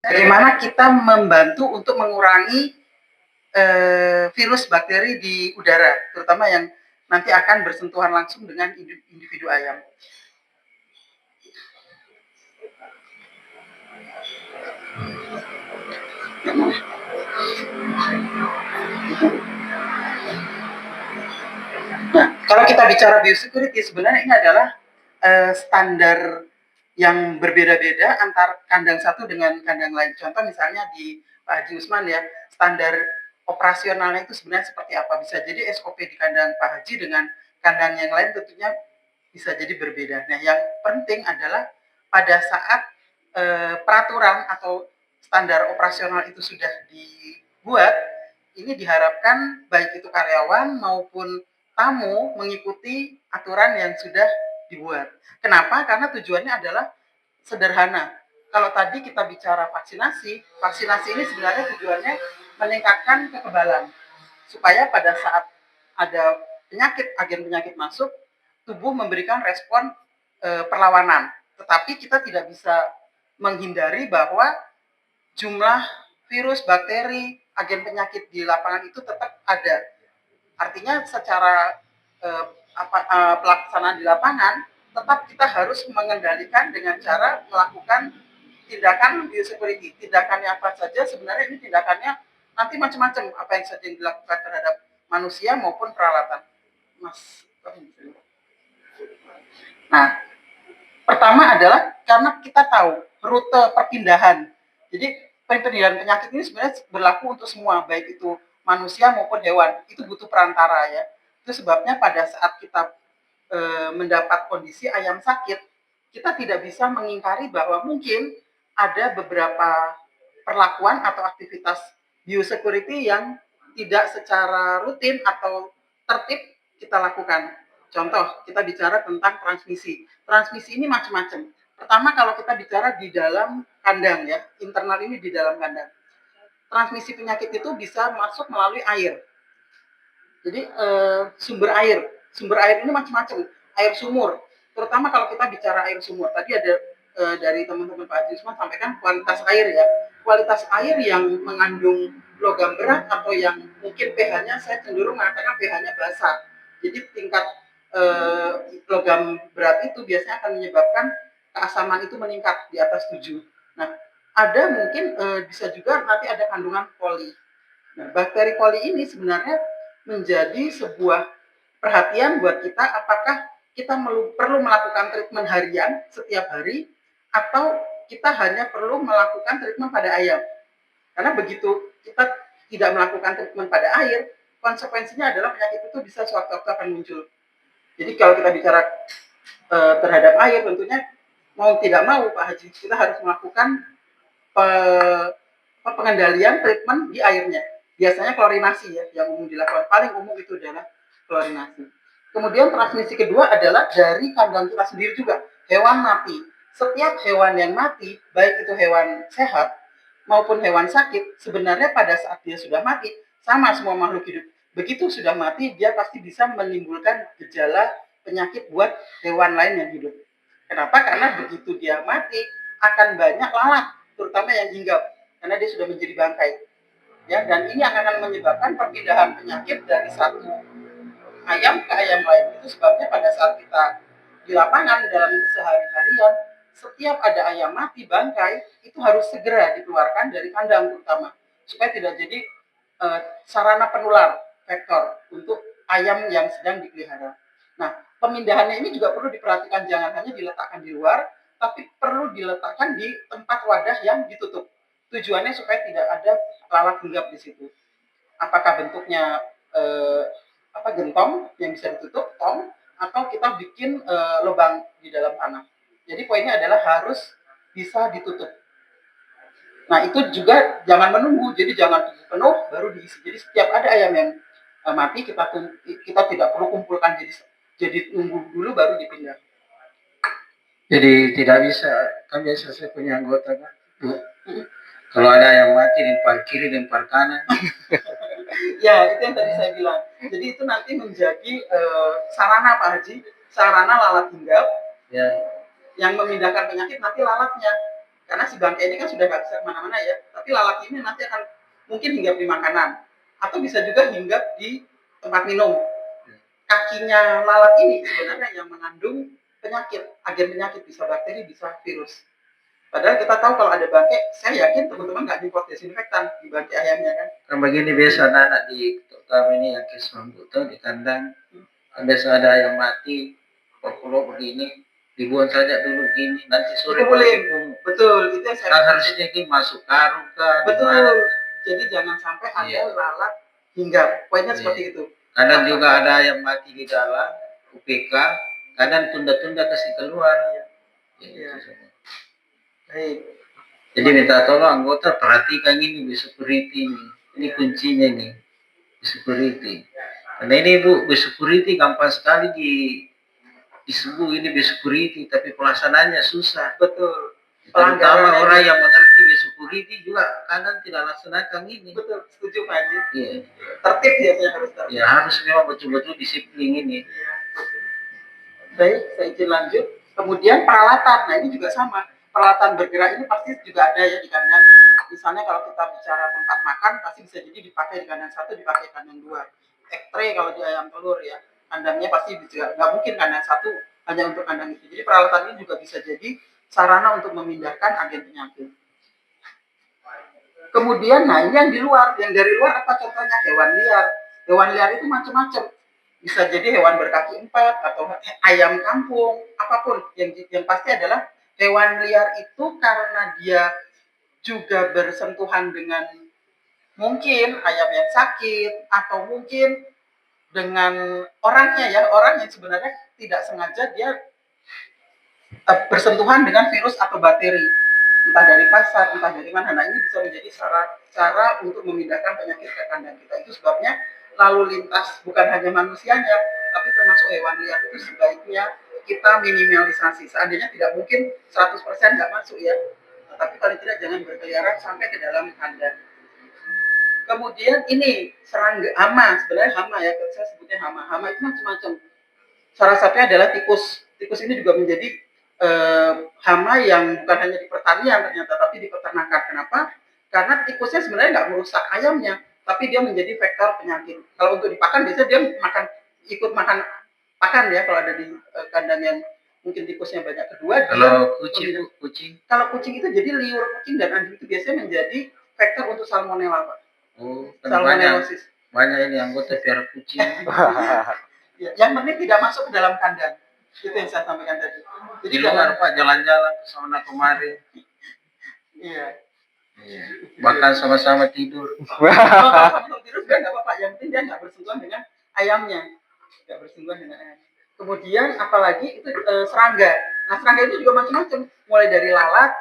bagaimana kita membantu untuk mengurangi virus bakteri di udara, terutama yang nanti akan bersentuhan langsung dengan individu ayam. Nah, kalau kita bicara biosecurity, sebenarnya ini adalah standar yang berbeda-beda antar kandang satu dengan kandang lain. Contoh misalnya di Pak Haji Usman ya, standar operasionalnya itu sebenarnya seperti apa. Bisa jadi SOP di kandang Pak Haji dengan kandang yang lain tentunya bisa jadi berbeda. Nah, yang penting adalah pada saat peraturan atau standar operasional itu sudah dibuat, ini diharapkan baik itu karyawan maupun tamu mengikuti aturan yang sudah dibuat. Kenapa? Karena tujuannya adalah sederhana. Kalau tadi kita bicara vaksinasi, vaksinasi ini sebenarnya tujuannya meningkatkan kekebalan supaya pada saat ada penyakit, agen penyakit masuk, tubuh memberikan respon perlawanan. Tetapi kita tidak bisa menghindari bahwa jumlah virus, bakteri, agen penyakit di lapangan itu tetap ada. Artinya secara pelaksanaan di lapangan tetap kita harus mengendalikan dengan cara melakukan tindakan biosecurity. Tindakannya apa saja? Sebenarnya ini tindakannya nanti macam-macam apa yang saja yang dilakukan terhadap manusia maupun peralatan. Mas. Nah, pertama adalah karena kita tahu rute perpindahan. Jadi perpindahan penyakit ini sebenarnya berlaku untuk semua, baik itu manusia maupun hewan. Itu butuh perantara ya. Itu sebabnya pada saat kita mendapat kondisi ayam sakit, kita tidak bisa mengingkari bahwa mungkin ada beberapa perlakuan atau aktivitas biosecurity yang tidak secara rutin atau tertib kita lakukan. Contoh, kita bicara tentang transmisi. Transmisi ini macam-macam. Pertama, kalau kita bicara di dalam kandang ya, internal ini di dalam kandang. Transmisi penyakit itu bisa masuk melalui air. Jadi sumber air ini macam-macam. Air sumur, terutama kalau kita bicara air sumur. Tadi ada dari teman-teman Pak Haji Usman sampaikan kualitas air ya. Kualitas air yang mengandung logam berat atau yang mungkin pH-nya saya cenderung mengatakan pH-nya basah. Jadi tingkat logam berat itu biasanya akan menyebabkan keasaman itu meningkat di atas 7. Nah, ada mungkin bisa juga nanti ada kandungan koli. Nah, bakteri koli ini sebenarnya menjadi sebuah perhatian buat kita, apakah kita perlu melakukan treatment harian setiap hari atau kita hanya perlu melakukan treatment pada ayam. Karena begitu kita tidak melakukan treatment pada air, konsekuensinya adalah penyakit itu bisa sewaktu-waktu akan muncul. Jadi kalau kita bicara terhadap air, tentunya mau tidak mau Pak Haji, kita harus melakukan pengendalian treatment di airnya. Biasanya klorinasi ya, yang umum dilakukan. Paling umum itu adalah klorinasi. Kemudian transmisi kedua adalah dari kandang kita sendiri juga, hewan mati. Setiap hewan yang mati, baik itu hewan sehat maupun hewan sakit, sebenarnya pada saat dia sudah mati, sama semua makhluk hidup. Begitu sudah mati, dia pasti bisa menimbulkan gejala penyakit buat hewan lain yang hidup. Kenapa? Karena begitu dia mati, akan banyak lalat, terutama yang hinggap, karena dia sudah menjadi bangkai. Ya, dan ini akan menyebabkan perpindahan penyakit dari satu ayam ke ayam lain. Itu sebabnya pada saat kita di lapangan dalam sehari-harian, setiap ada ayam mati bangkai itu harus segera dikeluarkan dari kandang terutama supaya tidak jadi sarana penular vektor untuk ayam yang sedang dipelihara. Nah, pemindahannya ini juga perlu diperhatikan, jangan hanya diletakkan di luar, tapi perlu diletakkan di tempat wadah yang ditutup. Tujuannya supaya tidak ada lalat hinggap di situ. Apakah bentuknya gentong yang bisa ditutup, tong, atau kita bikin lubang di dalam tanah. Jadi poinnya adalah harus bisa ditutup. Nah, itu juga jangan menunggu, jadi jangan penuh baru diisi. Jadi setiap ada ayam yang mati, kita tidak perlu kumpulkan, jadi tunggu dulu baru dipindah. Jadi tidak bisa, kan biasa saya punya anggota kan, kalau ada yang mati lempar kiri, lempar kanan. Ya, itu yang tadi saya bilang. Jadi itu nanti menjadi sarana Pak Haji, sarana lalat hinggap ya, yang memindahkan penyakit nanti lalatnya. Karena si bangkai ini kan sudah nggak bisa kemana-mana ya, tapi lalat ini nanti akan mungkin hinggap di makanan, atau bisa juga hinggap di tempat minum. Kakinya lalat ini sebenarnya yang mengandung penyakit, agen penyakit, bisa bakteri, bisa virus. Padahal kita tahu kalau ada bangkai, saya yakin teman-teman nggak nyemprot desinfektan di bangkai ayamnya kan. Kan begini biasa anak di kami ini yang kesambut tuh di kandang, kan biasa ada yang mati, kalau begini dibuang saja dulu gini, nanti sore boleh. Betul, itu yang saya kan harusnya ini masuk karung kah, betul. Jadi jangan sampai ada lalat hinggap. Poinnya seperti itu. Kadang juga ada yang mati di dalam UPK, kadang tunda-tunda kasih keluar. Iya. Baik. Jadi minta tolong anggota perhatikan ini Bu security ini kuncinya ini Bu security. Karena ini Bu security gampang sekali disebut ini Bu security, tapi pelaksanaannya susah. Betul. Terutama orang yang mengerti Bu security juga kadang tidak laksanakan ini. Betul, setuju Pak Haji. Iya. Tertib biasanya harus tertib. Ya harus memang betul-betul disiplin ini. Iya. Baik, saya izin lanjut. Kemudian peralatan, nah ini juga sama. Peralatan bergerak ini pasti juga ada ya di kandang. Misalnya kalau kita bicara tempat makan, pasti bisa jadi dipakai di kandang 1, dipakai kandang 2. X-ray kalau di ayam telur ya, kandangnya pasti bisa, nggak mungkin kandang 1 hanya untuk kandang itu. Jadi peralatan ini juga bisa jadi sarana untuk memindahkan agen penyakit. Kemudian, nah ini yang di luar, yang dari luar apa contohnya? Hewan liar. Hewan liar itu macam-macam. Bisa jadi hewan berkaki 4 atau ayam kampung, apapun. Yang pasti adalah hewan liar itu karena dia juga bersentuhan dengan mungkin ayam yang sakit atau mungkin dengan orangnya ya, orang yang sebenarnya tidak sengaja dia bersentuhan dengan virus atau bakteri, entah dari pasar, entah dari mana. Nah ini bisa menjadi cara untuk memindahkan penyakit ke kandang kita. Itu sebabnya lalu lintas bukan hanya manusianya, tapi termasuk hewan liar itu sebaiknya kita minimalisasi. Seandainya tidak mungkin 100% nggak masuk ya, tapi paling tidak jangan berkeliaran sampai ke dalam kandang. Kemudian ini serangga, hama, sebenarnya hama ya, saya sebutnya hama. Hama itu macam-macam. Salah satunya adalah tikus. Tikus ini juga menjadi hama yang bukan hanya di pertanian ternyata, tapi di peternakan. Kenapa? Karena tikusnya sebenarnya nggak merusak ayamnya, tapi dia menjadi vektor penyakit. Kalau untuk dipakan, biasanya dia ikut makan pakan ya, kalau ada di kandang yang mungkin tikusnya banyak. Kedua, kalau kucing. Kalau kucing itu jadi liur kucing dan anjing itu biasanya menjadi vektor untuk salmonella, Pak. Oh, salmonellosis. Banyak ini anggota piara kucing. Ya, yang penting tidak masuk ke dalam kandang. Itu yang saya sampaikan tadi. Jadi di luar Pak, jalan-jalan ke sana kemari. Iya. Bahkan sama-sama tidur. Sama-sama tidur juga nggak apa-apa. Yang penting dia nggak bersentuhan dengan ayamnya. Nggak bersentuhan dengan ayamnya. Kemudian apalagi itu serangga. Nah serangga itu juga macam-macam. Mulai dari lalat,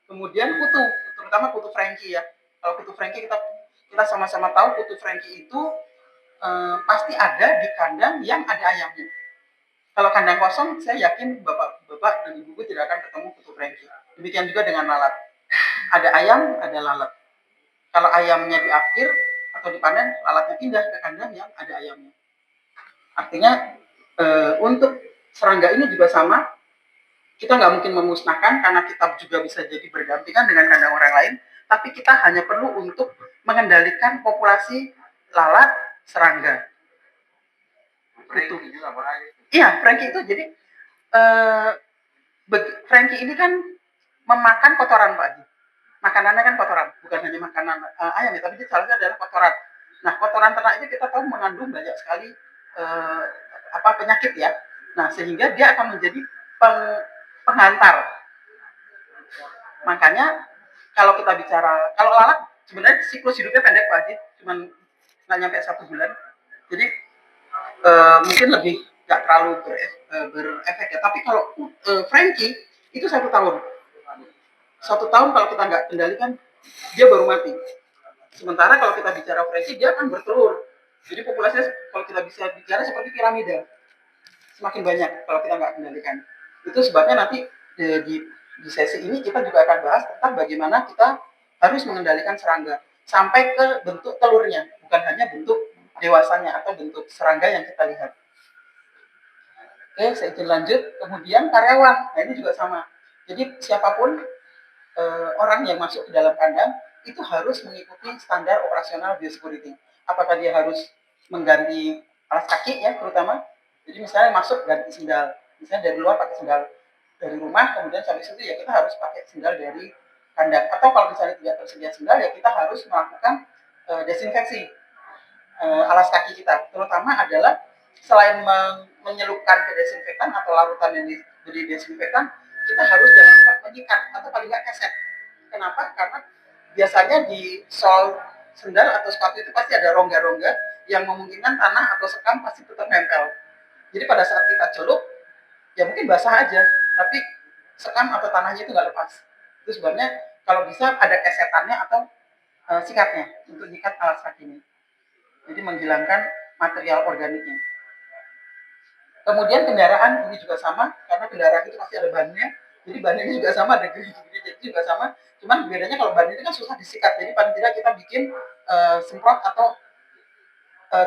kemudian kutu. Terutama kutu Frankie ya. Kalau kutu Frankie kita sama-sama tahu kutu Frankie itu pasti ada di kandang yang ada ayamnya. Kalau kandang kosong, saya yakin bapak dan ibu tidak akan ketemu kutu Frankie. Demikian juga dengan lalat. Ada ayam, ada lalat. Kalau ayamnya di akhir atau dipanen, lalatnya pindah ke kandang yang ada ayamnya. Artinya untuk serangga ini juga sama. Kita nggak mungkin memusnahkan karena kita juga bisa jadi berdampingan dengan kandang orang lain. Tapi kita hanya perlu untuk mengendalikan populasi lalat, serangga. Frankie juga bahaya. Iya, Frankie itu jadi Frankie ini kan memakan kotoran Pak Haji. Makanannya kan kotoran, bukan hanya makanan ayam ya, tapi salah satunya adalah kotoran. Nah, kotoran ternak ini kita tahu mengandung banyak sekali penyakit ya. Nah, sehingga dia akan menjadi penghantar. Makanya kalau kita bicara, kalau lalat sebenarnya siklus hidupnya pendek Pak Haji, cuma nggak nyampe 1 bulan. Jadi mungkin lebih nggak terlalu berefek ya. Tapi kalau Frankie itu 1 tahun. 1 tahun kalau kita nggak kendalikan, dia baru mati. Sementara kalau kita bicara Frankie, dia akan bertelur. Jadi populasinya kalau kita bisa bicara seperti piramida, semakin banyak kalau kita nggak kendalikan. Itu sebabnya nanti di sesi ini kita juga akan bahas tentang bagaimana kita harus mengendalikan serangga sampai ke bentuk telurnya, bukan hanya bentuk dewasanya atau bentuk serangga yang kita lihat. Oke, saya izin lanjut. Kemudian karyawan, nah ini juga sama. Jadi siapapun orang yang masuk ke dalam kandang itu harus mengikuti standar operasional biosecurity. Apakah dia harus mengganti alas kaki ya terutama. Jadi misalnya masuk ganti sendal, misalnya dari luar pakai sendal dari rumah, kemudian sampai situ ya kita harus pakai sendal dari kandang. Atau kalau misalnya tidak tersedia sendal ya kita harus melakukan desinfeksi alas kaki kita. Terutama adalah selain menyelupkan ke desinfektan atau larutan yang diberi desinfektan, kita harus jangan lupa menyikat atau paling nggak keset. Kenapa? Karena biasanya di sol sendal atau sepatu itu pasti ada rongga-rongga yang memungkinkan tanah atau sekam pasti tetap nempel. Jadi pada saat kita celup, ya mungkin basah aja, tapi sekam atau tanahnya itu nggak lepas. Itu sebabnya kalau bisa ada kesetannya atau sikatnya untuk nyikat alas kakinya. Jadi menghilangkan material organiknya. Kemudian kendaraan ini juga sama, karena kendaraan itu pasti ada bannya, jadi bannya ini juga sama, ada gigi-gigi jadi juga sama. Cuman bedanya kalau ban ini kan susah disikat, jadi paling tidak kita bikin semprot atau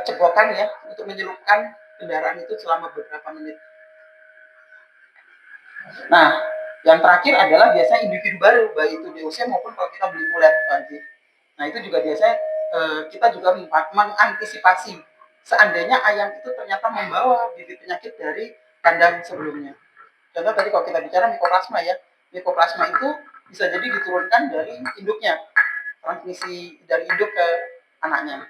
cebokan ya untuk menyelupkan kendaraan itu selama beberapa menit. Nah, yang terakhir adalah biasanya individu baru, baik itu DOC maupun kalau kita beli kulit Pak. Nah itu juga biasanya kita juga mengantisipasi seandainya ayam itu ternyata membawa bibit penyakit dari kandang sebelumnya. Contoh tadi kalau kita bicara mikoplasma ya, mikoplasma itu bisa jadi diturunkan dari induknya, transmisi dari induk ke anaknya.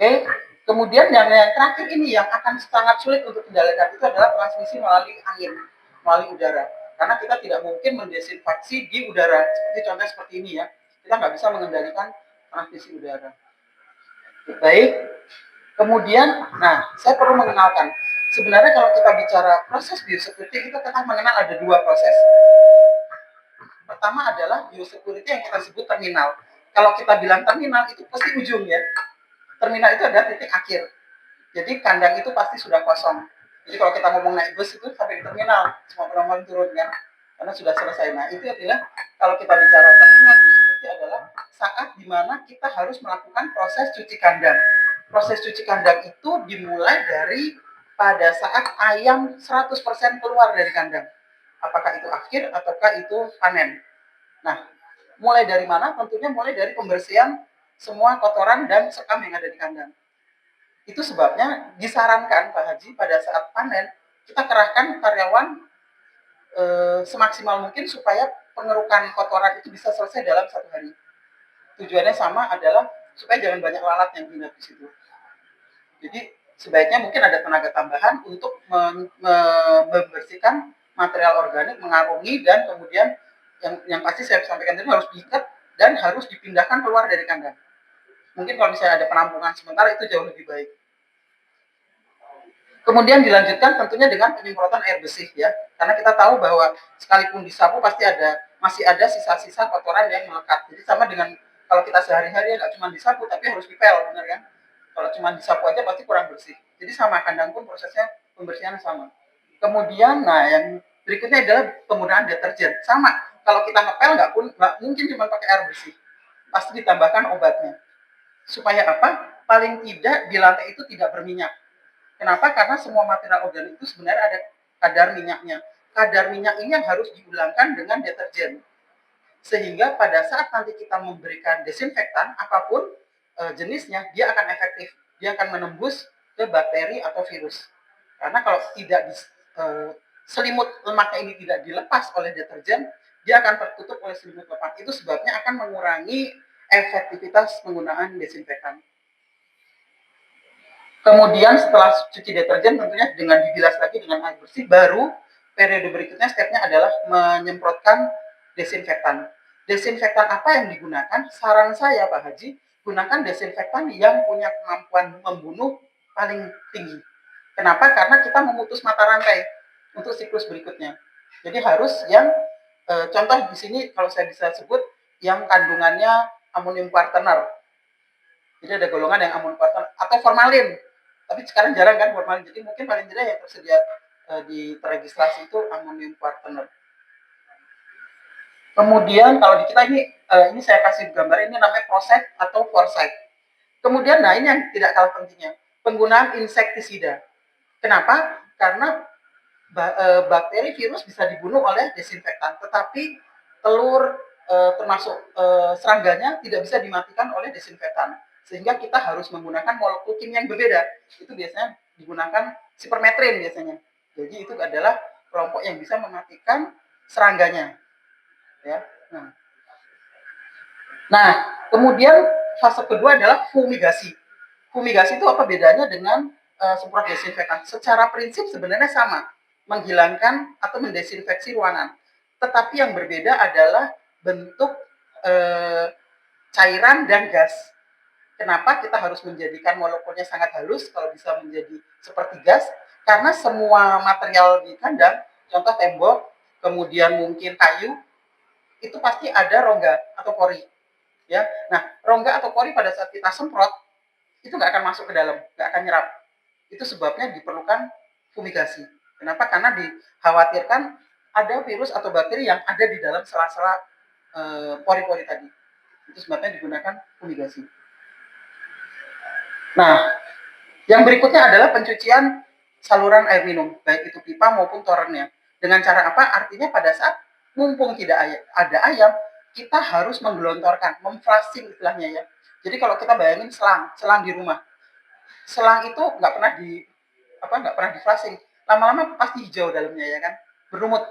Oke, kemudian yang terakhir ini yang akan sangat sulit untuk kendalikan itu adalah transmisi melalui angin, melalui udara. Karena kita tidak mungkin mendesinfeksi di udara, seperti contoh seperti ini ya. Kita nggak bisa mengendalikan transmisi udara. Baik, kemudian, nah saya perlu mengenalkan. Sebenarnya kalau kita bicara proses biosecurity, kita mengenal ada dua proses. Pertama adalah biosecurity yang kita sebut terminal. Kalau kita bilang terminal itu pasti ujung ya. Terminal itu adalah titik akhir. Jadi kandang itu pasti sudah kosong. Jadi kalau kita ngomong naik bus itu sampai di terminal, semua penumpang turun kan, karena sudah selesai. Nah itu adalah kalau kita bicara terminal biosecurity adalah saat dimana kita harus melakukan proses cuci kandang. Proses cuci kandang itu dimulai dari pada saat ayam 100% keluar dari kandang. Apakah itu akhir ataukah itu panen. Nah, mulai dari mana? Tentunya mulai dari pembersihan semua kotoran dan sekam yang ada di kandang. Itu sebabnya disarankan Pak Haji pada saat panen kita kerahkan karyawan semaksimal mungkin supaya pengerukan kotoran itu bisa selesai dalam 1 hari. Tujuannya sama adalah supaya jangan banyak lalat yang hinggap di situ. Jadi sebaiknya mungkin ada tenaga tambahan untuk membersihkan material organik, mengarungi dan kemudian yang pasti saya sampaikan tadi harus diikat dan harus dipindahkan keluar dari kandang. Mungkin kalau misalnya ada penampungan sementara itu jauh lebih baik. Kemudian dilanjutkan tentunya dengan penyemprotan air bersih ya, karena kita tahu bahwa sekalipun disapu pasti masih ada sisa-sisa kotoran yang melekat. Jadi sama dengan kalau kita sehari-hari nggak cuma disapu tapi harus dipel, benar kan? Kalau cuma disapu aja pasti kurang bersih. Jadi sama kandang pun prosesnya pembersihan sama. Kemudian, nah yang berikutnya adalah penggunaan deterjen. Sama, kalau kita ngepel nggak mungkin cuma pakai air bersih, pasti ditambahkan obatnya. Supaya apa? Paling tidak di lantai itu tidak berminyak. Kenapa? Karena semua material organik itu sebenarnya ada kadar minyaknya. Kadar minyak ini yang harus diulangkan dengan deterjen. Sehingga pada saat nanti kita memberikan desinfektan, apapun jenisnya, dia akan efektif. Dia akan menembus ke bakteri atau virus. Karena kalau tidak selimut lemaknya ini tidak dilepas oleh deterjen, dia akan tertutup oleh selimut lemak. Itu sebabnya akan mengurangi efektivitas penggunaan desinfektan. Kemudian setelah cuci deterjen tentunya dengan dibilas lagi dengan air bersih, baru periode berikutnya stepnya adalah menyemprotkan desinfektan. Desinfektan apa yang digunakan? Saran saya Pak Haji, gunakan desinfektan yang punya kemampuan membunuh paling tinggi. Kenapa? Karena kita memutus mata rantai untuk siklus berikutnya. Jadi harus yang contoh di sini kalau saya bisa sebut yang kandungannya amonium quaterner. Jadi ada golongan yang amonium quaterner atau formalin. Tapi sekarang jarang kan formalin, jadi mungkin paling tidak yang tersedia di terregistrasi itu amonium quaterner. Kemudian kalau di kita ini saya kasih gambar, ini namanya Proset atau Forsyth. Kemudian nah ini yang tidak kalah pentingnya, penggunaan insektisida. Kenapa? Karena bakteri, virus bisa dibunuh oleh desinfektan, tetapi telur termasuk serangganya tidak bisa dimatikan oleh desinfektan, sehingga kita harus menggunakan molekul kimia yang berbeda. Itu biasanya digunakan sipermetrin biasanya. Jadi itu adalah kelompok yang bisa mematikan serangganya. Ya. Nah, kemudian fase kedua adalah fumigasi. Fumigasi itu apa bedanya dengan semprot desinfektan? Secara prinsip sebenarnya sama, menghilangkan atau mendesinfeksi ruangan. Tetapi yang berbeda adalah bentuk cairan dan gas. Kenapa kita harus menjadikan molekulnya sangat halus kalau bisa menjadi seperti gas? Karena semua material di kandang, contoh tembok, kemudian mungkin kayu, itu pasti ada rongga atau pori. Ya, nah rongga atau pori pada saat kita semprot itu nggak akan masuk ke dalam, nggak akan nyerap. Itu sebabnya diperlukan fumigasi. Kenapa? Karena dikhawatirkan ada virus atau bakteri yang ada di dalam sela-sela pori-pori tadi. Itu sebabnya digunakan fumigasi. Nah, yang berikutnya adalah pencucian saluran air minum, baik itu pipa maupun torennya. Dengan cara apa? Artinya pada saat mumpung tidak ada ayam, kita harus menggelontorkan, memflushing istilahnya ya. Jadi kalau kita bayangin selang di rumah, selang itu nggak pernah di flushing, lama-lama pasti hijau dalamnya ya kan, berlumut.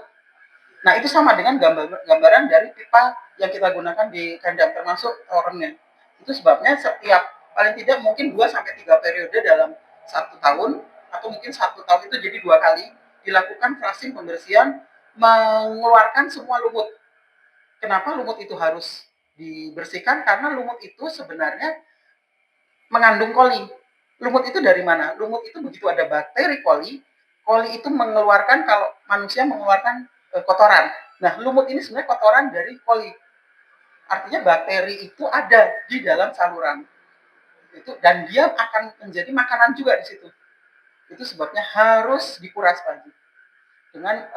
Nah itu sama dengan gambaran dari pipa yang kita gunakan di kandang, termasuk torennya. Itu sebabnya setiap paling tidak mungkin 2 sampai 3 periode dalam 1 tahun, atau mungkin 1 tahun itu jadi 2 kali dilakukan flushing, pembersihan, mengeluarkan semua lumut. Kenapa lumut itu harus dibersihkan? Karena lumut itu sebenarnya mengandung koli. Lumut itu dari mana? Lumut itu begitu ada bakteri koli itu mengeluarkan, kalau manusia mengeluarkan kotoran. Nah, lumut ini sebenarnya kotoran dari koli. Artinya bakteri itu ada di dalam saluran. Itu, dan dia akan menjadi makanan juga di situ. Itu sebabnya harus dikuras pagi. Dengan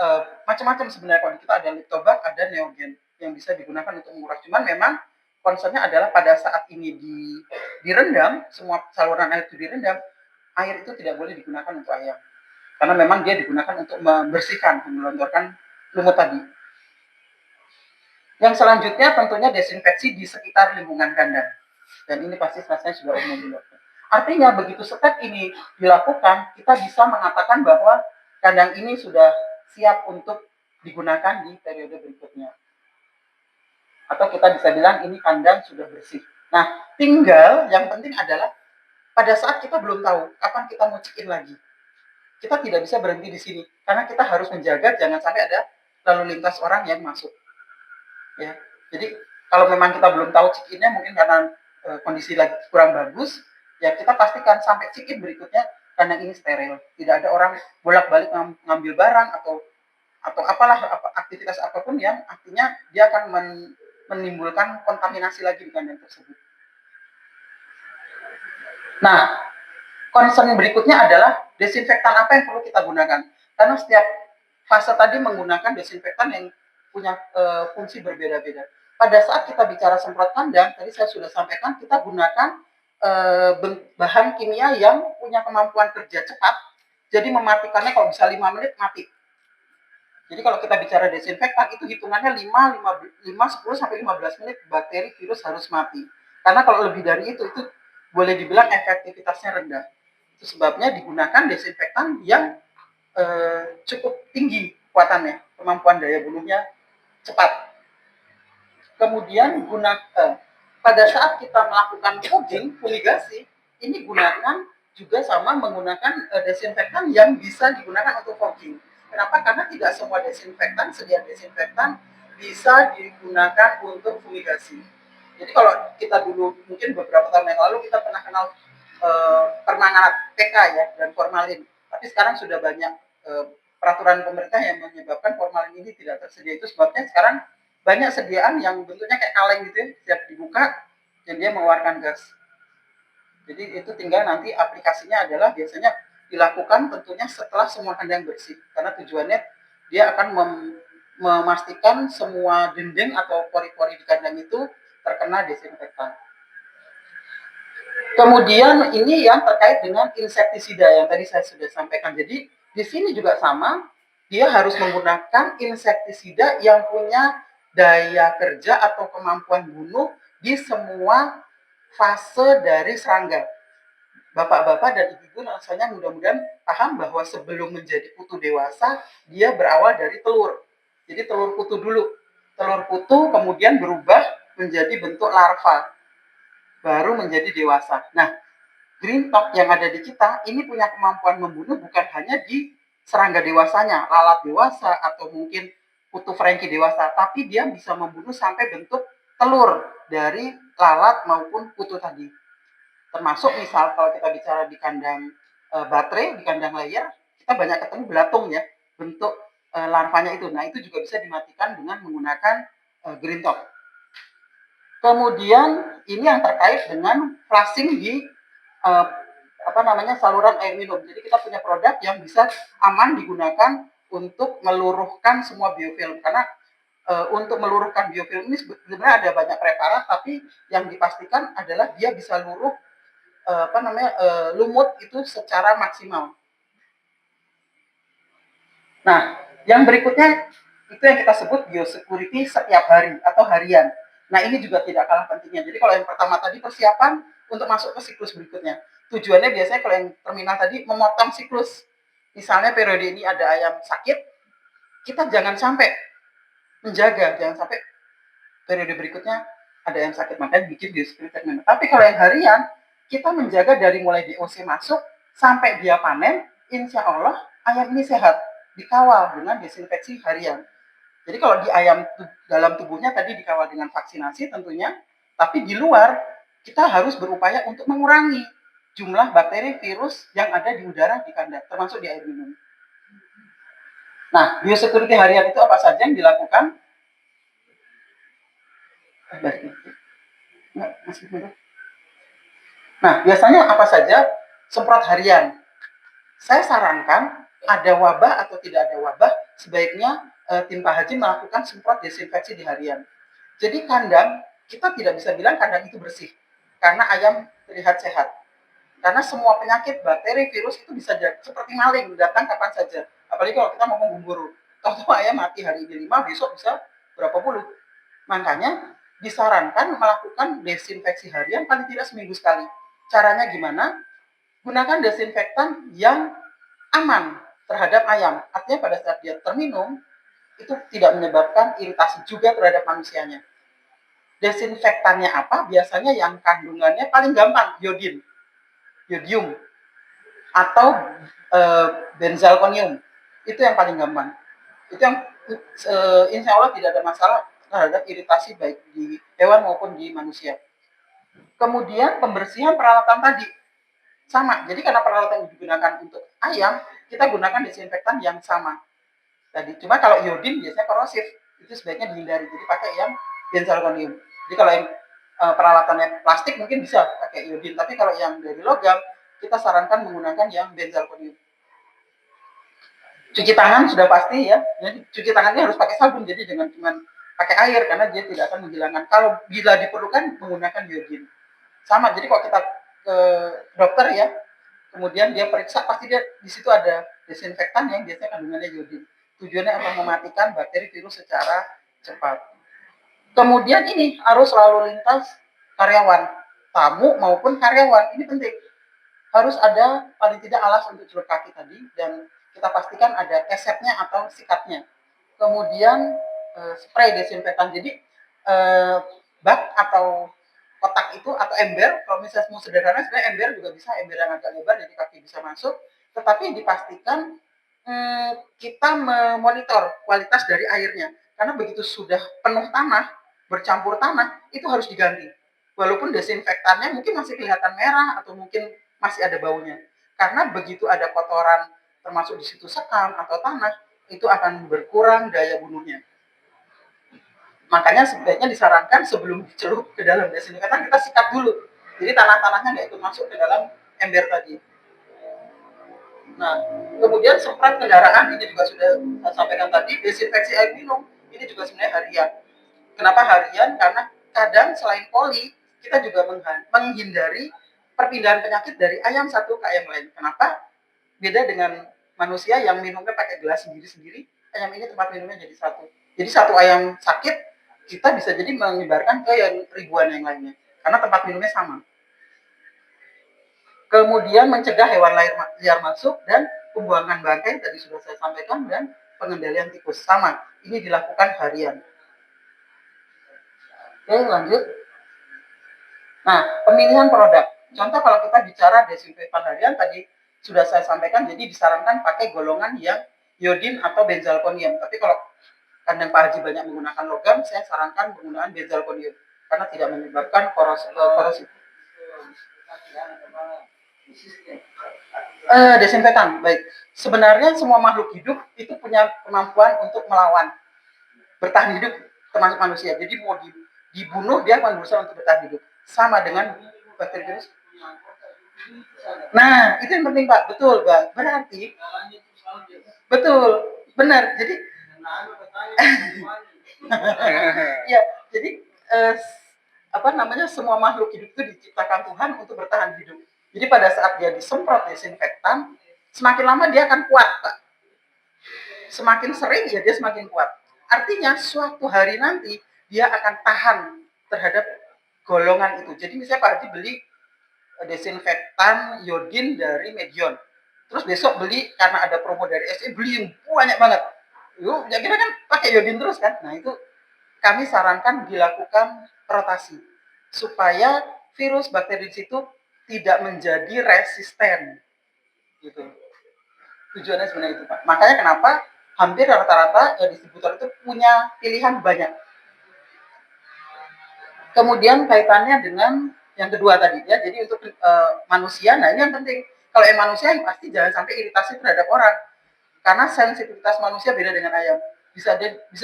macam-macam sebenarnya, kalau kita ada Liptobac, ada Neogen yang bisa digunakan untuk menguras. Cuman memang concernnya adalah pada saat ini direndam, semua saluran air itu direndam, air itu tidak boleh digunakan untuk ayam. Karena memang dia digunakan untuk membersihkan, menggelontorkan lumut tadi. Yang selanjutnya tentunya desinfeksi di sekitar lingkungan kandang. Dan ini pasti rasanya sudah umum dilakukan. Artinya begitu step ini dilakukan, kita bisa mengatakan bahwa kandang ini sudah siap untuk digunakan di periode berikutnya. Atau kita bisa bilang ini kandang sudah bersih. Nah, tinggal yang penting adalah pada saat kita belum tahu kapan kita mau check in lagi, kita tidak bisa berhenti di sini karena kita harus menjaga jangan sampai ada lalu lintas orang yang masuk. Ya, jadi kalau memang kita belum tahu check innya mungkin karena kondisi lagi kurang bagus, ya kita pastikan sampai check in berikutnya kandang ini steril, tidak ada orang bolak-balik ngambil barang atau apalah aktivitas apapun yang artinya dia akan menimbulkan kontaminasi lagi di kandang tersebut. Nah, concern berikutnya adalah desinfektan apa yang perlu kita gunakan. Karena setiap fase tadi menggunakan desinfektan yang punya fungsi berbeda-beda. Pada saat kita bicara semprot kandang, tadi saya sudah sampaikan kita gunakan bahan kimia yang punya kemampuan kerja cepat, jadi mematikannya kalau bisa 5 menit mati. Jadi kalau kita bicara desinfektan itu hitungannya 10 sampai 15 menit bakteri virus harus mati. Karena kalau lebih dari itu boleh dibilang efektivitasnya rendah. Itu sebabnya digunakan desinfektan yang cukup tinggi kekuatannya, kemampuan daya bunuhnya cepat. Kemudian pada saat kita melakukan fogging, fumigasi, ini gunakan juga sama menggunakan desinfektan yang bisa digunakan untuk fogging. Kenapa? Karena tidak semua sedia desinfektan bisa digunakan untuk fumigasi. Jadi kalau kita dulu mungkin beberapa tahun yang lalu kita pernah kenal permanganat PK ya dan formalin. Tapi sekarang sudah banyak peraturan pemerintah yang menyebabkan formalin ini tidak tersedia. Itu sebabnya sekarang banyak sediaan yang bentuknya kayak kaleng gitu ya, siap dibuka dan dia mengeluarkan gas. Jadi itu tinggal nanti aplikasinya adalah biasanya dilakukan tentunya setelah semua kandang bersih, karena tujuannya dia akan memastikan semua dinding atau pori-pori di kandang itu terkena desinfektan. Kemudian ini yang terkait dengan insektisida yang tadi saya sudah sampaikan. Jadi di sini juga sama, dia harus menggunakan insektisida yang punya daya kerja atau kemampuan bunuh di semua fase dari serangga. Bapak-bapak dan ibu-ibu rasanya mudah-mudahan paham bahwa sebelum menjadi kutu dewasa, dia berawal dari telur. Jadi telur kutu dulu. Telur kutu kemudian berubah menjadi bentuk larva, baru menjadi dewasa. Nah, green top yang ada di kita ini punya kemampuan membunuh bukan hanya di serangga dewasanya, lalat dewasa atau mungkin kutu Frankie dewasa, tapi dia bisa membunuh sampai bentuk telur dari lalat maupun kutu tadi. Termasuk misal kalau kita bicara di kandang baterai, di kandang layer, kita banyak ketemu belatung ya, bentuk larvanya itu. Nah, itu juga bisa dimatikan dengan menggunakan green top. Kemudian ini yang terkait dengan flushing di saluran air minum. Jadi kita punya produk yang bisa aman digunakan untuk meluruhkan semua biofilm, karena untuk meluruhkan biofilm ini sebenarnya ada banyak preparat, tapi yang dipastikan adalah dia bisa luruh lumut itu secara maksimal. Nah, yang berikutnya itu yang kita sebut biosecurity setiap hari atau harian. Nah, ini juga tidak kalah pentingnya. Jadi kalau yang pertama tadi persiapan untuk masuk ke siklus berikutnya. Tujuannya biasanya kalau yang terminal tadi memotong siklus. Misalnya periode ini ada ayam sakit, kita jangan sampai menjaga, jangan sampai periode berikutnya ada yang sakit, makanya bikin biosecurity treatment. Tapi kalau yang harian, kita menjaga dari mulai DOC masuk sampai dia panen, insya Allah ayam ini sehat, dikawal dengan desinfeksi harian. Jadi kalau di ayam dalam tubuhnya tadi dikawal dengan vaksinasi tentunya, tapi di luar kita harus berupaya untuk mengurangi jumlah bakteri virus yang ada di udara di kandang, termasuk di air minum. Nah, biosecurity harian itu apa saja yang dilakukan? Nah, biasanya apa saja semprot harian? Saya sarankan ada wabah atau tidak ada wabah, sebaiknya tim Pak Haji melakukan semprot desinfeksi di harian. Jadi kandang, kita tidak bisa bilang kandang itu bersih, karena ayam terlihat sehat. Karena semua penyakit, bakteri, virus itu bisa jadi seperti maling, datang kapan saja. Apalagi kalau kita ngomong gumburu. Tahu-tahu ayam mati hari ini 5, besok bisa berapa puluh. Makanya disarankan melakukan desinfeksi harian paling tidak seminggu sekali. Caranya gimana? Gunakan desinfektan yang aman terhadap ayam. Artinya pada saat dia terminum, itu tidak menyebabkan iritasi juga terhadap manusianya. Desinfektannya apa? Biasanya yang kandungannya paling gampang, yodium, atau benzalkonium. Itu yang paling gampang. Itu yang insya Allah tidak ada masalah terhadap iritasi baik di hewan maupun di manusia. Kemudian pembersihan peralatan tadi sama. Jadi karena peralatan yang digunakan untuk ayam, kita gunakan desinfektan yang sama. Tadi cuma kalau iodin biasanya korosif, itu sebaiknya dihindari. Jadi pakai yang benzalkonium. Jadi kalau yang peralatannya plastik mungkin bisa pakai iodin, tapi kalau yang dari logam kita sarankan menggunakan yang benzalkonium. Cuci tangan sudah pasti ya. Jadi cuci tangannya harus pakai sabun, jadi jangan cuma pakai air karena dia tidak akan menghilangkan. Kalau bila diperlukan menggunakan iodin. Sama. Jadi kalau kita ke dokter ya, kemudian dia periksa, pasti dia di situ ada desinfektan yang biasanya kandungannya iodin. Tujuannya akan mematikan bakteri virus secara cepat. Kemudian ini arus lalu lintas karyawan, tamu maupun karyawan, ini penting. Harus ada paling tidak alas untuk celup kaki tadi, dan kita pastikan ada kesetnya atau sikatnya. Kemudian spray desinfektan. Jadi bak atau kotak itu atau ember, kalau misalnya mau sederhana sebenarnya ember juga bisa, ember yang agak lebar jadi kaki bisa masuk, tetapi dipastikan kita memonitor kualitas dari airnya, karena begitu sudah penuh tanah, bercampur tanah, itu harus diganti. Walaupun desinfektannya mungkin masih kelihatan merah atau mungkin masih ada baunya, karena begitu ada kotoran termasuk di situ sekam atau tanah, itu akan berkurang daya bunuhnya. Makanya sebaiknya disarankan sebelum dicelup ke dalam desinfektan kita sikat dulu. Jadi tanah-tanahnya nggak ikut masuk ke dalam ember tadi. Nah, kemudian semprot kendaraan ini juga sudah saya sampaikan tadi, desinfeksi air minum ini juga sebenarnya harian. Kenapa harian? Karena kadang selain poli, kita juga menghindari perpindahan penyakit dari ayam satu ke ayam lain. Kenapa? Beda dengan manusia yang minumnya pakai gelas sendiri-sendiri, ayam ini tempat minumnya jadi satu. Jadi satu ayam sakit, kita bisa jadi menyebarkan ke yang ribuan yang lainnya, karena tempat minumnya sama. Kemudian mencegah hewan liar masuk dan pembuangan bangkai tadi sudah saya sampaikan, dan pengendalian tikus sama. Ini dilakukan harian. Oke, lanjut. Nah, pemilihan produk. Contoh kalau kita bicara desinfektan harian tadi sudah saya sampaikan, jadi disarankan pakai golongan yang iodin atau benzalkonium. Tapi kalau kandang Pak Haji banyak menggunakan logam, saya sarankan penggunaan benzalkonium karena tidak menyebabkan korosif. Desinfektan, baik. Sebenarnya semua makhluk hidup itu punya kemampuan untuk melawan, bertahan hidup, termasuk manusia. Jadi mau dibunuh, dia akan berusaha untuk bertahan hidup. Sama dengan bakteri virus. Nah, itu yang penting Pak, betul Bang. Berarti, betul, benar. Jadi, ya, jadi semua makhluk hidup itu diciptakan Tuhan untuk bertahan hidup. Jadi pada saat dia disemprot desinfektan, semakin lama dia akan kuat, Pak. Semakin sering ya dia semakin kuat. Artinya suatu hari nanti dia akan tahan terhadap golongan itu. Jadi misalnya Pak Haji beli desinfektan iodin dari Medion. Terus besok beli karena ada promo dari SE, beli banyak banget. Yuk, ya kita kan pakai iodin terus kan. Nah, itu kami sarankan dilakukan rotasi supaya virus bakteri di situ tidak menjadi resisten gitu. Tujuannya sebenarnya itu Pak. Makanya kenapa hampir rata-rata distributor itu punya pilihan banyak. Kemudian kaitannya dengan yang kedua tadi ya, jadi untuk manusia, nah ini yang penting. Kalau manusia pasti jangan sampai iritasi terhadap orang, karena sensitivitas manusia beda dengan ayam. Bisa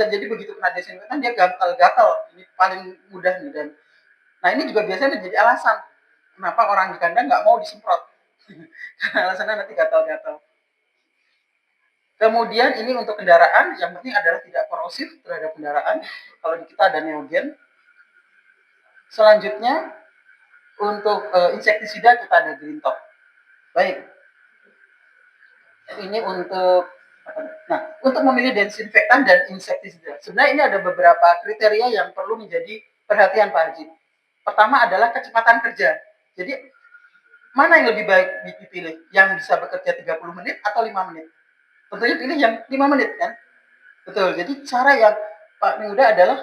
jadi begitu kena desinfektan dia gatal-gatal, ini paling mudah nih. Dan nah ini juga biasanya menjadi alasan kenapa orang di kandang nggak mau disemprot, karena alasannya nanti gatal-gatal. Kemudian ini untuk kendaraan, yang penting adalah tidak korosif terhadap kendaraan. Kalau di kita ada neogen. Selanjutnya untuk insektisida kita ada Green Top. Baik. Ini untuk untuk memilih desinfektan dan insektisida. Sebenarnya ini ada beberapa kriteria yang perlu menjadi perhatian Pak Haji. Pertama adalah kecepatan kerja. Jadi mana yang lebih baik dipilih? Yang bisa bekerja 30 menit atau 5 menit? Tentunya pilih yang 5 menit kan? Betul. Jadi cara yang Pak mudah adalah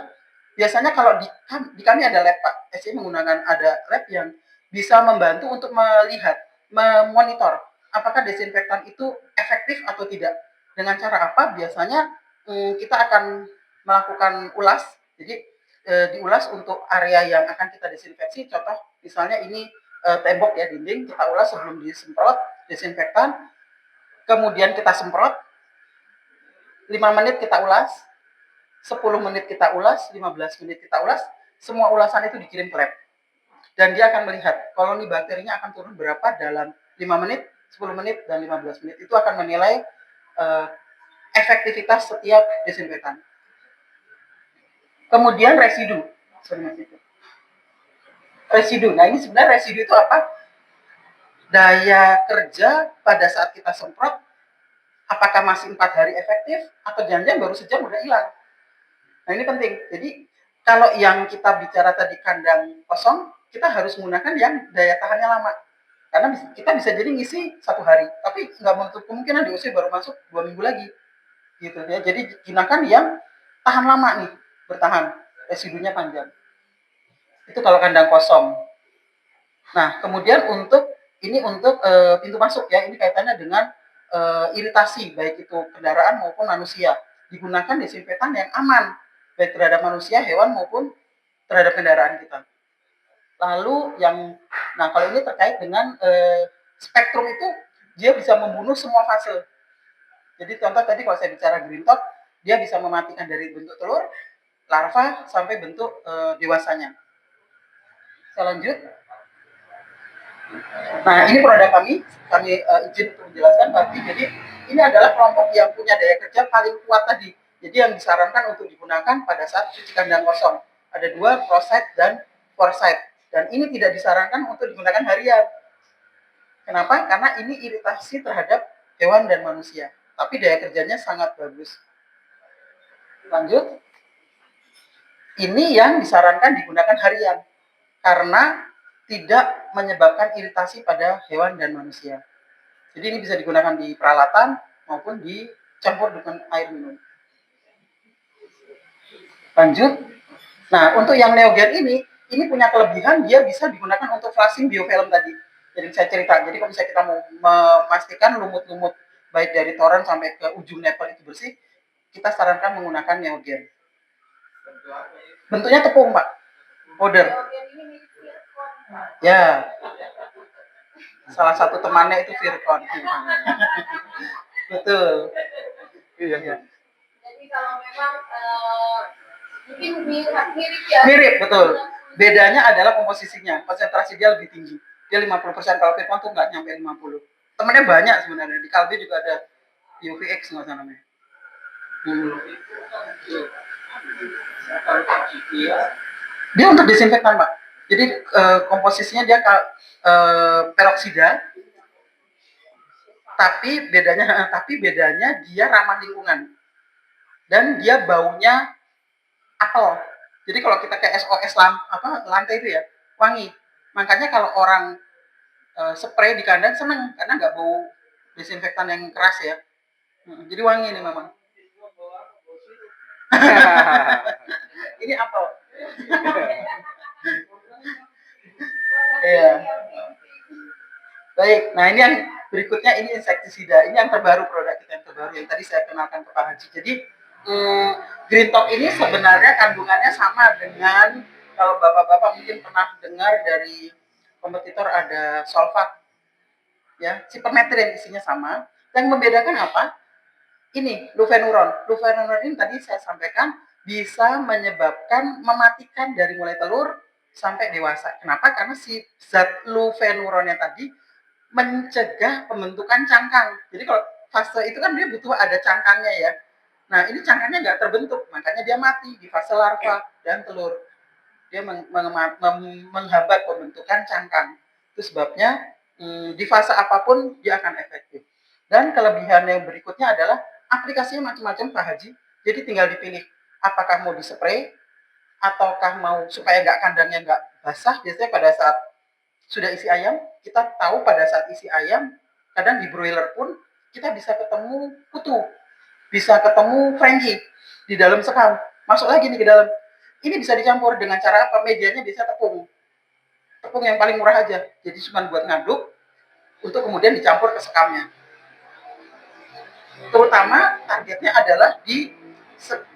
biasanya kalau di kami ada lab Pak. SI menggunakan ada lab yang bisa membantu untuk melihat, memonitor apakah desinfektan itu efektif atau tidak. Dengan cara apa? Biasanya kita akan melakukan ulas. Jadi diulas untuk area yang akan kita desinfeksi. Contoh misalnya ini tembok ya, dinding, kita ulas sebelum disemprot desinfektan. Kemudian kita semprot, 5 menit kita ulas, 10 menit kita ulas, 15 menit kita ulas, semua ulasan itu dikirim ke lab. Dan dia akan melihat koloni bakterinya akan turun berapa dalam 5 menit, 10 menit, dan 15 menit. Itu akan menilai efektivitas setiap desinfektan. Kemudian residu. Residu. Nah ini sebenarnya residu itu apa? Daya kerja pada saat kita semprot, apakah masih 4 hari efektif, atau jangan-jangan baru sejam udah hilang. Nah ini penting. Jadi kalau yang kita bicara tadi kandang kosong, kita harus menggunakan yang daya tahannya lama. Karena kita bisa jadi ngisi 1 hari, tapi nggak menutup kemungkinan diusir baru masuk 2 minggu lagi. Gitu ya. Jadi gunakan yang tahan lama nih, bertahan, residunya panjang. Itu kalau kandang kosong. Nah, kemudian untuk pintu masuk ya, ini kaitannya dengan iritasi, baik itu kendaraan maupun manusia. Digunakan desinfektan yang aman, baik terhadap manusia, hewan maupun terhadap kendaraan kita. Lalu kalau ini terkait dengan spektrum itu, dia bisa membunuh semua fase. Jadi contoh tadi kalau saya bicara Green Top, dia bisa mematikan dari bentuk telur, larva, sampai bentuk dewasanya. Saya lanjut. Nah ini produk kami izin untuk menjelaskan Pak. Jadi ini adalah kelompok yang punya daya kerja paling kuat tadi. Jadi yang disarankan untuk digunakan pada saat cuci kandang kosong. Ada 2, Prosite dan Foresight. Dan ini tidak disarankan untuk digunakan harian. Kenapa? Karena ini iritasi terhadap hewan dan manusia, tapi daya kerjanya sangat bagus. Lanjut, ini yang disarankan digunakan harian karena tidak menyebabkan iritasi pada hewan dan manusia. Jadi ini bisa digunakan di peralatan maupun dicampur dengan air minum. Lanjut, nah untuk yang Neogen ini punya kelebihan, dia bisa digunakan untuk flashing biofilm tadi. Jadi saya cerita, jadi kalau misalnya kita mau memastikan lumut-lumut baik dari toren sampai ke ujung nipple itu bersih, kita sarankan menggunakan Neogen. Bentuknya tepung, Pak. Powder. Ya. Salah satu temannya itu Vircon. Betul. Iya. Jadi kalau memang mungkin mirip ya. Mirip, betul. Bedanya adalah komposisinya. Konsentrasi dia lebih tinggi. Dia 50%, kalau Vircon tuh nggak nyampe 50. Temennya banyak sebenarnya. Di Calbee juga ada UVX nggak salah namanya. Dia untuk desinfektan, Pak. Jadi komposisinya dia peroksida, tapi bedanya dia ramah lingkungan dan dia baunya apel. Jadi kalau kita ke SOS lantai itu ya wangi. Makanya kalau orang spray di kandang seneng karena nggak bau desinfektan yang keras ya. Jadi wangi ini memang. Ini apel. Iya. Baik, nah ini yang berikutnya, ini insektisida. Ini yang terbaru, produk kita yang terbaru yang tadi saya kenalkan ke Pak Haji. Jadi Green Talk ini sebenarnya kandungannya sama dengan, kalau bapak-bapak mungkin pernah dengar dari kompetitor ada Solvat, ya, sipermetrin isinya sama. Yang membedakan apa? Ini lufenuron. Lufenuron ini tadi saya sampaikan bisa menyebabkan mematikan dari mulai telur sampai dewasa. Kenapa? Karena si zat lufenuronnya tadi mencegah pembentukan cangkang. Jadi kalau fase itu kan dia butuh ada cangkangnya ya. Nah ini cangkangnya nggak terbentuk, makanya dia mati di fase larva dan telur. Dia menghambat pembentukan cangkang. Itu sebabnya di fase apapun dia akan efektif. Dan kelebihan yang berikutnya adalah aplikasinya macam-macam Pak Haji. Jadi tinggal dipilih apakah mau dispray ataukah mau supaya kandangnya nggak basah. Biasanya pada saat sudah isi ayam, kita tahu pada saat isi ayam, kadang di broiler pun kita bisa ketemu kutu, bisa ketemu Frankie di dalam sekam. Masuk lagi nih ke dalam. Ini bisa dicampur dengan cara apa? Medianya bisa tepung. Tepung yang paling murah aja. Jadi cuma buat ngaduk untuk kemudian dicampur ke sekamnya. Terutama targetnya adalah di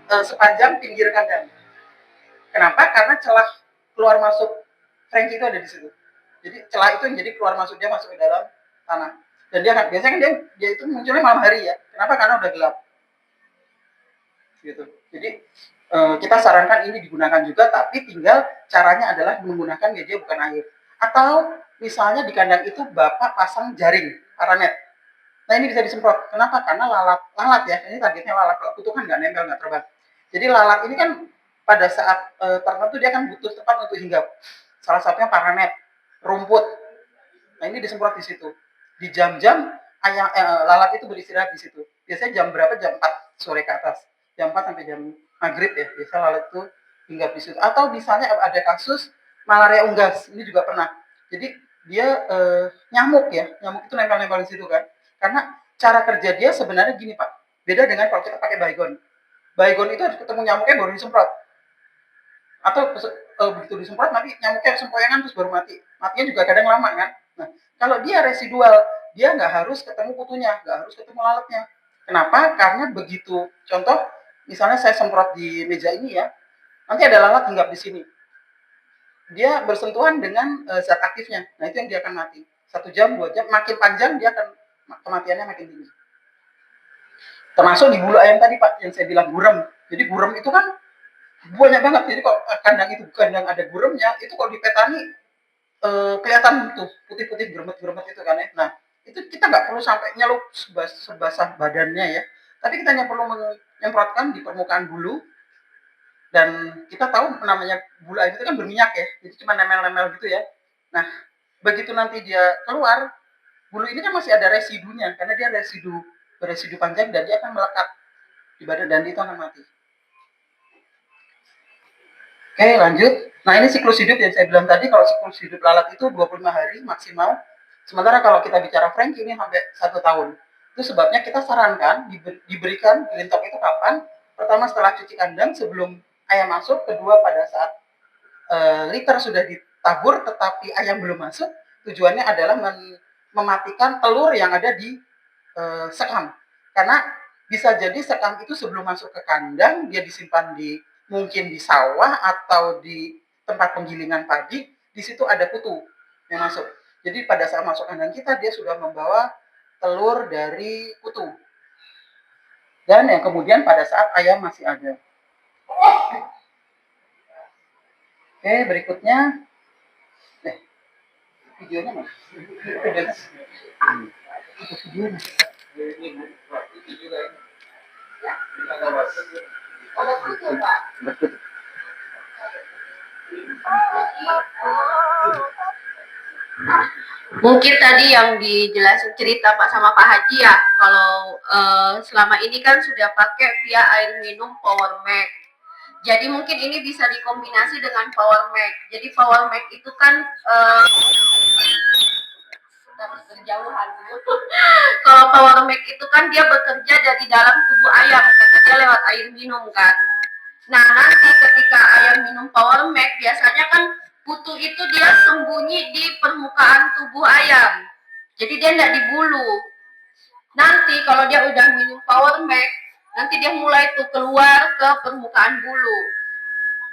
sepanjang pinggir kandang. Kenapa? Karena celah keluar masuk Frankie itu ada di situ. Jadi celah itu yang jadi keluar masuk, dia masuk ke dalam tanah. Dan dia biasanya kan dia itu munculnya malam hari ya. Kenapa? Karena udah gelap. Gitu. Jadi kita sarankan ini digunakan juga, tapi tinggal caranya adalah menggunakan media bukan air. Atau misalnya di kandang itu Bapak pasang jaring paranet. Nah ini bisa disemprot. Kenapa? Karena lalat ya. Ini targetnya lalat. Kalau kutu kan nggak nempel, nggak terbang. Jadi lalat ini kan pada saat tertentu dia kan butuh tempat untuk hinggap. Salah satunya paranet, rumput. Nah ini disemprot di situ. Di jam-jam lalat itu beristirahat di situ. Biasanya jam berapa? Jam 4 sore ke atas. Jam 4 sampai jam maghrib ya. Biasa lalat itu hinggap di situ. Atau misalnya ada kasus malaria unggas. Ini juga pernah. Jadi dia nyamuk ya. Nyamuk itu nempel-nempel di situ kan. Karena cara kerja dia sebenarnya gini Pak. Beda dengan kalau kita pakai baygon. Baygon itu harus ketemu nyamuknya baru disemprot. Atau begitu disemprot nanti nyamuknya sempoyangan terus baru mati. Matinya juga kadang lama kan. Nah, kalau dia residual, dia nggak harus ketemu kutunya, nggak harus ketemu lalatnya. Kenapa? Karena begitu. Contoh, misalnya saya semprot di meja ini ya, nanti ada lalat hinggap di sini. Dia bersentuhan dengan zat aktifnya. Nah, itu yang dia akan mati. 1 jam, 2 jam, makin panjang dia akan kematiannya makin tinggi. Termasuk di bulu ayam tadi Pak, yang saya bilang gurem. Jadi gurem itu kan banyak banget. Jadi kalau kandang ada guremnya, itu kalau dipetani kelihatan tuh putih-putih gremet-gremet itu kan ya. Nah, itu kita nggak perlu sampai nyelup sebasah badannya ya. Tapi kita hanya perlu menyemprotkan di permukaan bulu. Dan kita tahu namanya bulu ayam itu kan berminyak ya. Jadi cuma nempel-nempel gitu ya. Nah, begitu nanti dia keluar, Bulu ini kan masih ada residunya, karena dia beresidu panjang dan dia akan melekat di badan dan itu akan mati. Oke, lanjut. Nah, ini siklus hidup yang saya bilang tadi, kalau siklus hidup lalat itu 25 hari maksimal. Sementara kalau kita bicara Frank ini sampai 1 tahun. Itu sebabnya kita sarankan diberikan green top itu kapan? Pertama setelah cuci kandang sebelum ayam masuk, kedua pada saat liter sudah ditabur tetapi ayam belum masuk. Tujuannya adalah mematikan telur yang ada di sekam. Karena bisa jadi sekam itu sebelum masuk ke kandang, dia disimpan mungkin di sawah atau di tempat penggilingan padi, di situ ada kutu yang masuk. Jadi pada saat masuk kandang kita, dia sudah membawa telur dari kutu. Dan yang kemudian pada saat ayam masih ada. Oke, berikutnya. Videonya mana? Videonya. Ada kutu, Pak. Mungkin tadi yang dijelasin cerita Pak sama Pak Haji ya, kalau selama ini kan sudah pakai via air minum Power Mac. Jadi mungkin ini bisa dikombinasi dengan Power Mac. Jadi Power Mac itu kan berjauhan. Kalau Power Mac itu kan dia bekerja dari dalam tubuh ayam karena dia lewat air minum kan. Nah, nanti ketika ayam minum Power Mac, biasanya kan kutu itu dia sembunyi di permukaan tubuh ayam. Jadi dia tidak di bulu. Nanti kalau dia udah minum Power Mac, nanti dia mulai tuh keluar ke permukaan bulu.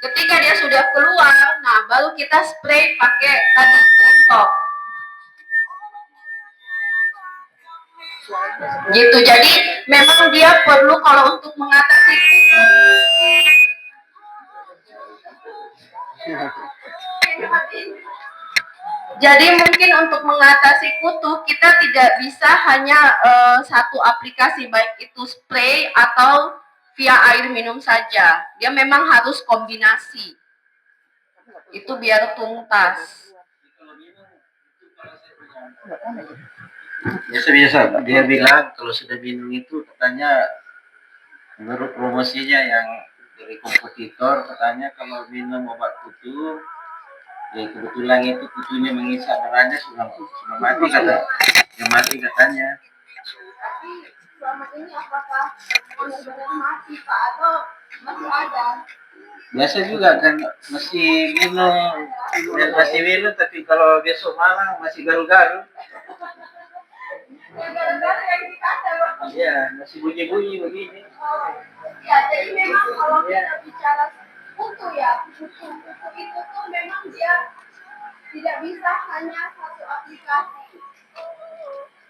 Ketika dia sudah keluar, nah baru kita spray pakai tadi green top. Gitu. Jadi memang dia perlu kalau untuk mengatasi Jadi mungkin untuk mengatasi kutu kita tidak bisa hanya satu aplikasi, baik itu spray atau via air minum saja. Dia memang harus kombinasi. Itu biar tuntas. Biasa-biasa dia bilang kalau sudah minum itu katanya menurut promosinya yang dari kompetitor katanya kalau minum obat kutu ya kebetulan itu kutunya mengisap darahnya sudah mati katanya. Tapi selama ini apakah benar-benar mati Pak atau masih ada? Biasa juga kan masih minum tapi kalau besok malam masih garu-garu. Garu-garu yang dikata Pak. Iya, masih bunyi-bunyi begini. Ya, jadi memang kalau kita bicara kutu ya, kutu itu tuh memang dia tidak bisa hanya satu aplikasi.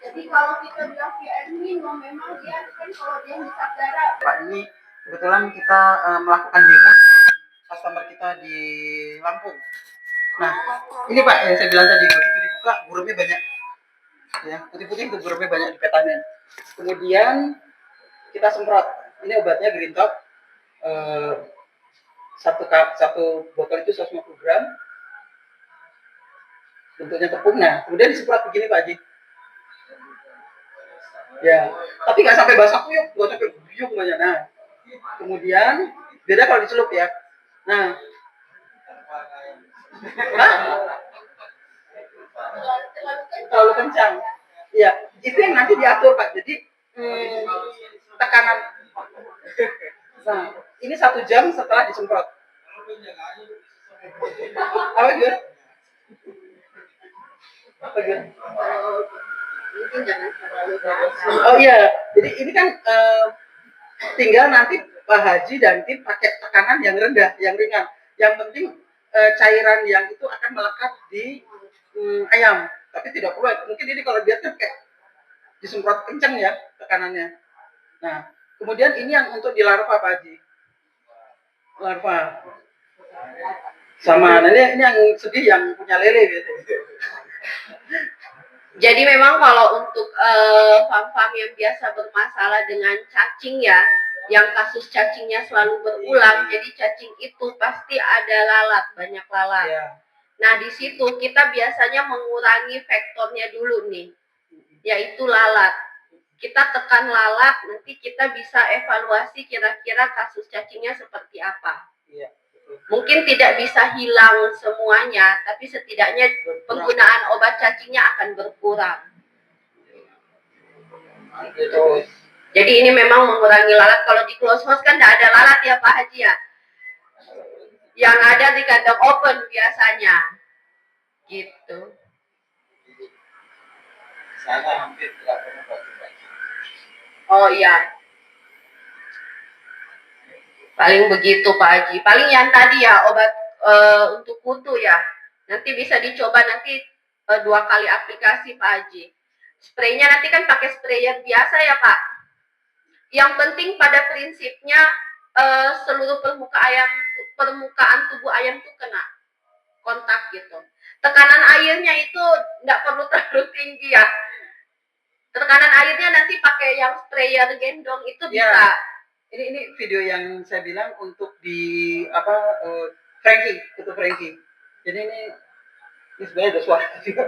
Jadi kalau kita bilang via air minum, memang dia kan kalau dia hisap darah. Pak, ini kebetulan kita melakukan demo customer kita di Lampung. Nah, ini Pak yang saya bilang tadi, begitu dibuka burungnya banyak, ya putih-putih itu burungnya banyak di petanya. Kemudian kita semprot. Ini obatnya green top. Satu botol itu 150 gram. Bentuknya tepung. Nah, kemudian disemprot begini Pak Haji. Ya, tapi nggak sampai basah kuyup, nggak sampai guyuk banyak. Nah, kemudian beda kalau dicelup ya. Nah, terlalu kencang. Iya, itu yang nanti diatur Pak. Jadi tekanan. Nah, ini 1 jam setelah disemprot. Apa gitu? Apa gitu? Oh iya, jadi ini kan tinggal nanti Pak Haji dan tim pakai tekanan yang rendah, yang ringan. Yang penting cairan yang itu akan melekat di ayam, tapi tidak perlu. Mungkin ini kalau dia tuh kayak disemprot kencang ya tekanannya. Nah, kemudian ini yang untuk di larva Pak Haji. Larva. Sama, nah ini yang sedih yang punya lele biasanya. Jadi memang kalau untuk farm-farm yang biasa bermasalah dengan cacing ya, yang kasus cacingnya selalu berulang, jadi cacing itu pasti ada lalat, banyak lalat. Ya. Nah di situ kita biasanya mengurangi faktornya dulu nih. yaitu lalat. Kita tekan lalat, nanti kita bisa evaluasi kira-kira kasus cacingnya seperti apa. Iya. Mungkin tidak bisa hilang semuanya, tapi setidaknya penggunaan obat cacingnya akan berkurang. Gitu. Jadi ini memang mengurangi lalat. Kalau di close house kan tidak ada lalat ya Pak Haji ya. Yang ada di kandang open biasanya. Gitu. Sana hampir tidak pernah pakai. Oh iya. Paling begitu Pak Haji. Paling yang tadi ya obat untuk kutu ya. Nanti bisa dicoba nanti 2 kali aplikasi Pak Haji. Spraynya nanti kan pakai sprayer biasa ya Pak. Yang penting pada prinsipnya seluruh permukaan tubuh ayam itu kena kontak gitu. Tekanan airnya itu nggak perlu terlalu tinggi ya. Tekanan airnya nanti pakai yang sprayer gendong itu bisa. Ini video yang saya bilang untuk di apa Frankie, itu Frankie. Jadi ini sebenarnya ada suara juga.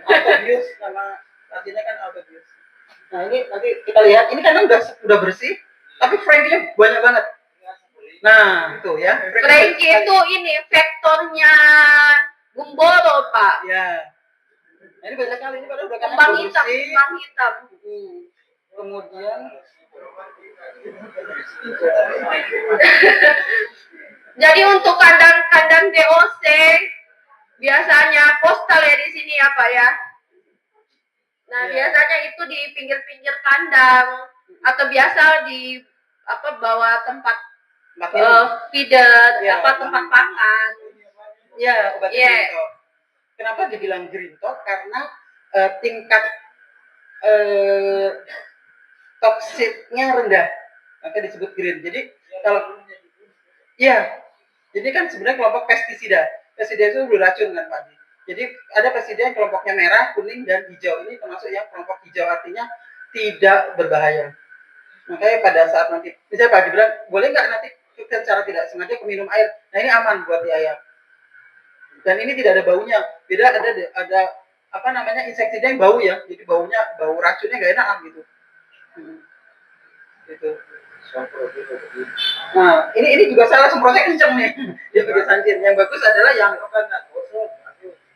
Autobius sama artinya kan autobius. Nah ini nanti kita lihat, ini kan udah bersih, tapi Frankie-nya banyak banget. Nah itu ya. Frankie itu ini vektornya Gumboro Pak. Ya. Nah, ini banyak kali, ini pada udah kan Kembang hitam, bersih. kembang hitam. Kemudian jadi untuk kandang-kandang DOC biasanya postal ya di sini ya Pak ya. Nah biasanya itu di pinggir-pinggir kandang atau biasa di bawa tempat feeder tempat pakan. Ya obat green top. Kenapa dibilang green top? Karena tingkat toksiknya rendah, maka disebut green. Jadi kalau jadi kan sebenarnya kelompok pestisida itu beracun kan Pak. Jadi ada pestisida yang kelompoknya merah, kuning, dan hijau. Ini termasuk yang kelompok hijau, artinya tidak berbahaya. Makanya pada saat nanti, misalnya Pak bilang, boleh nggak nanti secara tidak sengaja minum air? Nah ini aman buat di ayam. Dan ini tidak ada baunya. Beda ada apa namanya insektisida yang bau ya. Jadi bau racunnya nggak enak gitu. Gitu. Nah, ini juga salah, semprotnya kenceng nih. Dia pakai sancir. Yang bagus adalah yang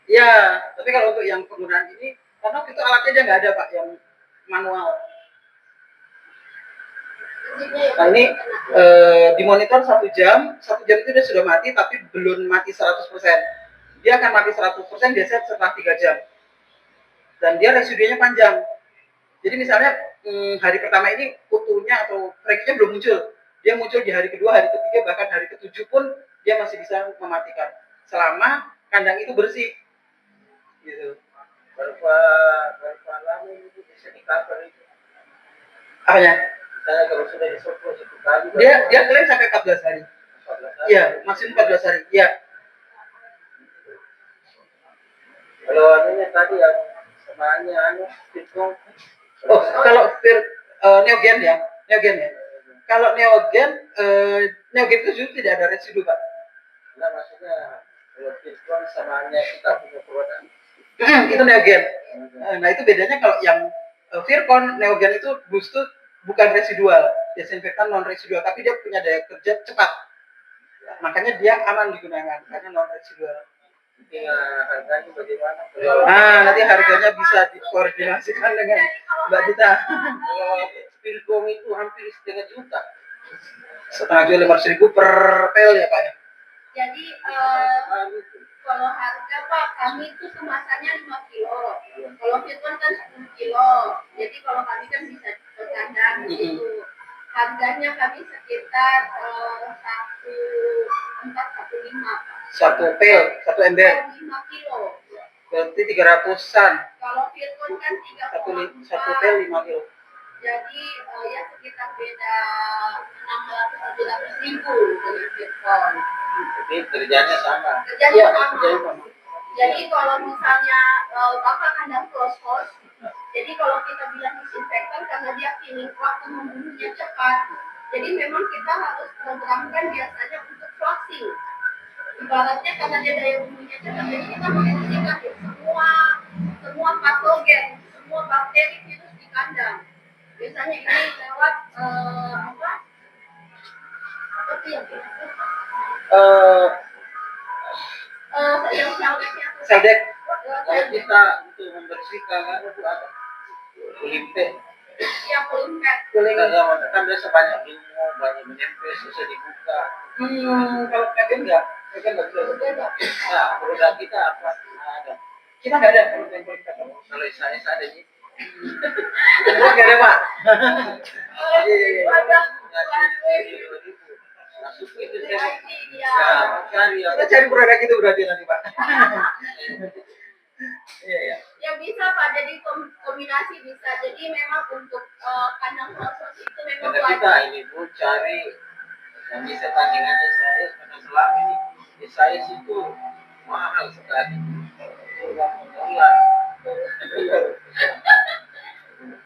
ya, tapi kalau untuk yang penggunaan ini, karena itu alatnya dia nggak ada Pak, yang manual. Nah ini dimonitor 1 jam itu dia sudah mati, tapi belum mati 100%. Dia akan mati 100% biasanya setelah 3 jam. Dan dia residunya panjang. Jadi misalnya hari pertama ini kutunya atau frekinya belum muncul. Dia muncul di hari kedua, hari ketiga, bahkan hari ketujuh pun dia masih bisa mematikan. Selama kandang itu bersih. Gitu. Berapa lama itu bisa di-cover itu? Apanya? Misalnya kalau sudah disemprot 1 kali. Dia klaim sampai 14 hari. Iya, maksimum 14 hari. Iya. Kalau anunya tadi yang samanya Fitcom. Oh, kalau Neogen ya. Kalau Neogen itu justru tidak ada residu Pak. Nah maksudnya kalau Fitcom samanya kita punya produk. Itu Neogen. Nah itu bedanya kalau yang Vircon, Neogen itu justru bukan residual, desinfektan non residual, tapi dia punya daya kerja cepat. Makanya dia aman digunakan karena non residual. Harganya bagaimana? Nanti harganya bisa dikoordinasikan dengan Mbak Dita. Kalau Vircom itu hampir 1,5 juta. 500.000 per pel ya Pak ya. Jadi kalau harga Pak, kami itu kemasannya 5 kilo. Kalau Vircon kan 10 kilo. Jadi kalau kami kan bisa per kandang gitu. Harganya kami sekitar 1,415 Pak. 1 pel, 1 ember. 5 kilo. Berarti 300-an. Kalau Vircon kan 1 pel 5 kilo. Jadi ya sekitar beda 600-700 ribu dengan Vircon. Jadi kerjanya sama. Kerjanya sama. Jadi kalau misalnya Bapak kandang close house, jadi kalau kita bilang disinfektan karena dia cleaning waktu membunuhnya cepat. Jadi memang kita harus programkan biasanya untuk flushing. Ibaratnya karena dia daya bumbunya cepat, jadi kita menghentikan semua patogen, semua bakteri virus di kandang. Biasanya ini lewat apa sih yang Eh, sel-selnya tuh. Seldek. Kalau kita untuk membersihkan kan itu ada kulimpe. Yang kulimpet. Kan biasa banyak lumut, banyak menempel, susah dibuka. Kalau kalian enggak bisa. Nah, produk kita apa? Nah, ada. Kita nggak ada kalau yang kulit kacang. Kalau saya ada nih. Kita nggak ada, Pak. Ada. Masuk itu saya. Iya. Ya, cari Kita cari produk itu berarti nanti, Pak. Iya, iya. Ya bisa Pak, jadi kombinasi bisa. Jadi memang untuk kandang khusus itu memang Karena kita ini Bu cari yang bisa tandingannya saya karena selama ini di saya situ mahal sekali.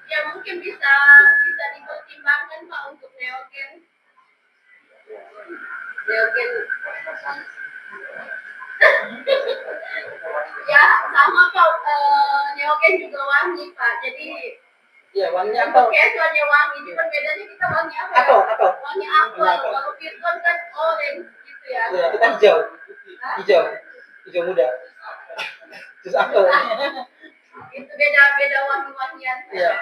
Ya mungkin bisa dipertimbangkan Pak untuk Neogen. Ya sama Pak, Neogen juga wangi Pak. Jadi Iya, wanginya untuk apa? casualnya wangi, cuman bedanya kita wangi apa? ya? Apel. Wangi apel. Kalau Virgon kan orange gitu ya. Iya, kita hijau. Hijau muda. Terus apel. Itu beda wangi-wangian. Iya.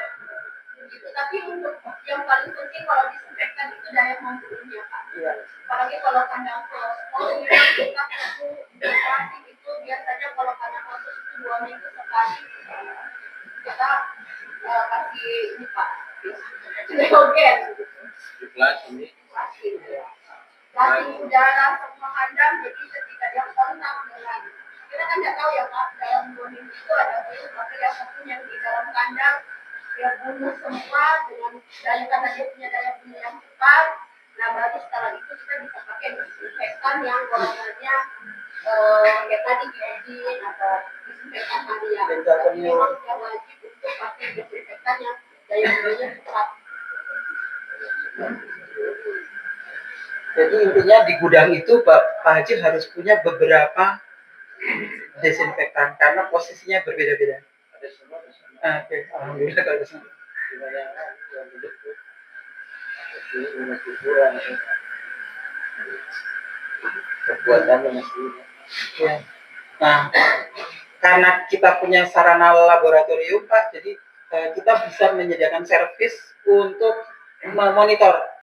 Gitu. Tapi untuk yang paling penting kalau disinfektan itu daya mampunya Pak. Iya. Apalagi kalau kandang kos, memang kita perlu operasi itu biasanya kalau kandang kos itu 2 minggu sekali kita kasih ini Pak, Neogen. Ini Kasih udara semua kandang, jadi ketika dia kontak dengan kita kan nggak tahu ya Pak, dalam 2 minggu itu ada virus, maka yang satu yang di dalam kandang dia bunuh semua dengan daya, karena dia punya daya bunuh yang cepat. Nah baru setelah itu kita bisa pakai disinfektan yang golongannya kayak tadi iodin atau disinfektan harian. Jadi memang sudah wajib untuk pakai disinfektan yang daya bunuhnya cepat. Jadi intinya di gudang itu Pak Haji harus punya beberapa desinfektan karena posisinya berbeda-beda. ada semua. Oke, alhamdulillah kalau semua. Kekuatannya masih. Ya. Nah, karena kita punya sarana laboratorium Pak, jadi kita bisa menyediakan servis untuk memonitor